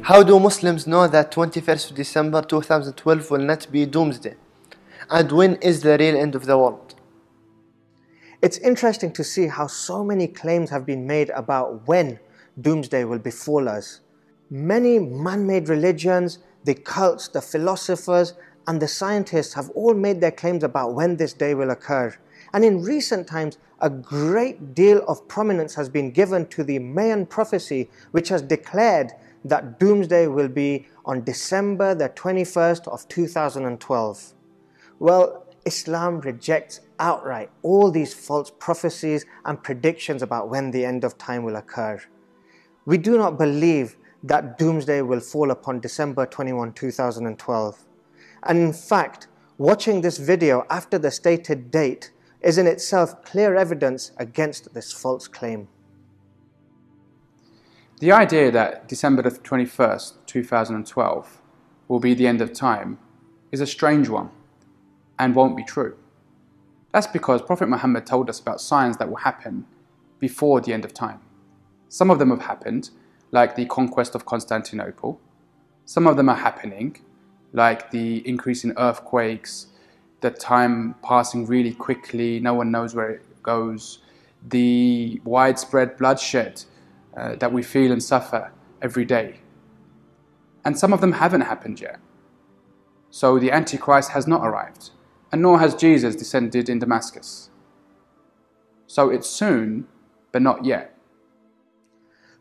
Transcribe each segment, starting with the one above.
How do Muslims know that 21st of December 2012 will not be doomsday? And when is the real end of the world? It's interesting to see how so many claims have been made about when doomsday will befall us. Many man-made religions, the cults, the philosophers, and the scientists have all made their claims about when this day will occur. And in recent times, a great deal of prominence has been given to the Mayan prophecy, which has declared that doomsday will be on December the 21st of 2012. Well, Islam rejects outright all these false prophecies and predictions about when the end of time will occur. We do not believe that doomsday will fall upon December 21, 2012. And in fact, watching this video after the stated date is in itself clear evidence against this false claim. The idea that December the 21st, 2012 will be the end of time is a strange one and won't be true. That's because Prophet Muhammad told us about signs that will happen before the end of time. Some of them have happened, like the conquest of Constantinople. Some of them are happening, like the increase in earthquakes, the time passing really quickly, no one knows where it goes, the widespread bloodshed that we feel and suffer every day. And some of them haven't happened yet. So the Antichrist has not arrived, and nor has Jesus descended in Damascus. So it's soon, but not yet.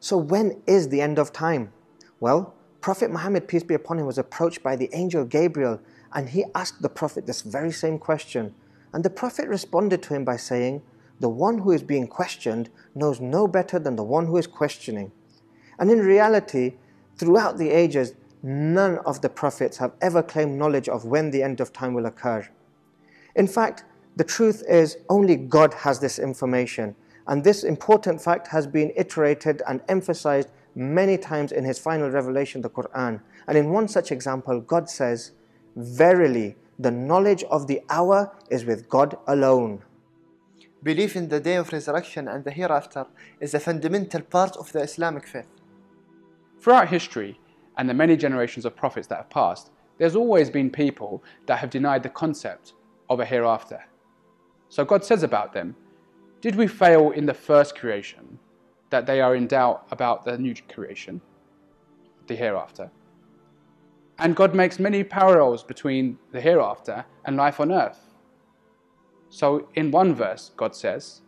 So when is the end of time? Well, Prophet Muhammad, peace be upon him, was approached by the angel Gabriel, and he asked the Prophet this very same question. And the Prophet responded to him by saying, "The one who is being questioned knows no better than the one who is questioning." And in reality, throughout the ages, none of the prophets have ever claimed knowledge of when the end of time will occur. In fact, the truth is only God has this information, and this important fact has been iterated and emphasized many times in his final revelation, the Quran. And in one such example, God says, "Verily, the knowledge of the hour is with God alone." Belief in the day of resurrection and the hereafter is a fundamental part of the Islamic faith. Throughout history, and the many generations of prophets that have passed, there's always been people that have denied the concept of a hereafter. So God says about them, did we fail in the first creation, that they are in doubt about the new creation, the hereafter? And God makes many parallels between the hereafter and life on earth. So in one verse, God says,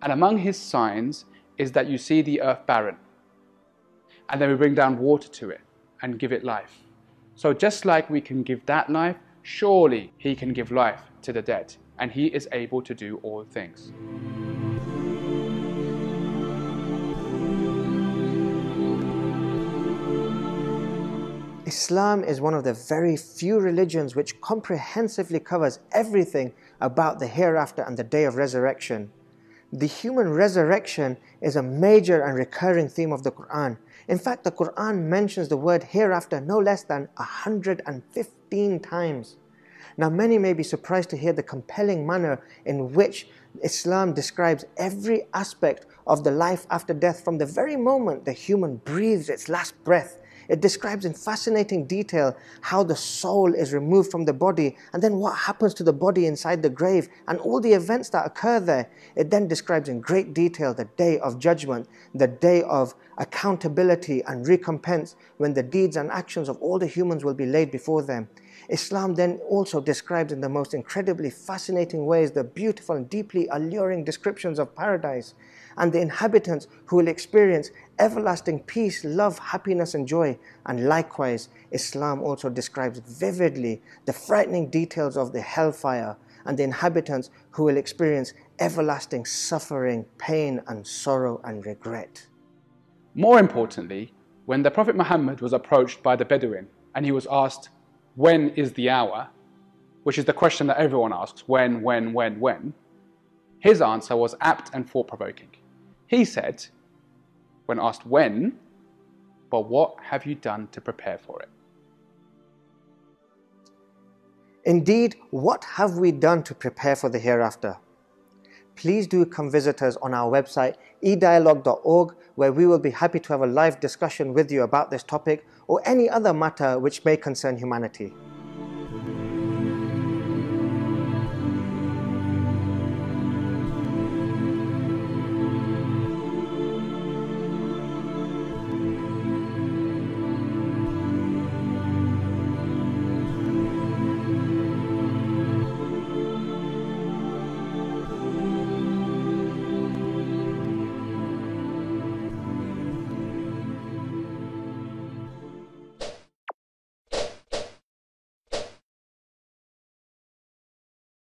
"And among his signs is that you see the earth barren, and then we bring down water to it and give it life. So just like we can give that life, surely he can give life to the dead, and he is able to do all things." Islam is one of the very few religions which comprehensively covers everything about the hereafter and the day of resurrection. The human resurrection is a major and recurring theme of the Quran. In fact, the Quran mentions the word hereafter no less than 115 times. Now, many may be surprised to hear the compelling manner in which Islam describes every aspect of the life after death from the very moment the human breathes its last breath. It describes in fascinating detail how the soul is removed from the body, and then what happens to the body inside the grave and all the events that occur there. It then describes in great detail the day of judgment, the day of accountability and recompense, when the deeds and actions of all the humans will be laid before them. Islam then also describes in the most incredibly fascinating ways the beautiful and deeply alluring descriptions of paradise and the inhabitants who will experience everlasting peace, love, happiness and joy. And likewise, Islam also describes vividly the frightening details of the hellfire and the inhabitants who will experience everlasting suffering, pain and sorrow and regret. More importantly, when the Prophet Muhammad was approached by the Bedouin and he was asked, "When is the hour?" which is the question that everyone asks, when? His answer was apt and thought-provoking. He said, when asked when, "But what have you done to prepare for it?" Indeed, what have we done to prepare for the hereafter? Please do come visit us on our website edialogue.org, where we will be happy to have a live discussion with you about this topic, or any other matter which may concern humanity.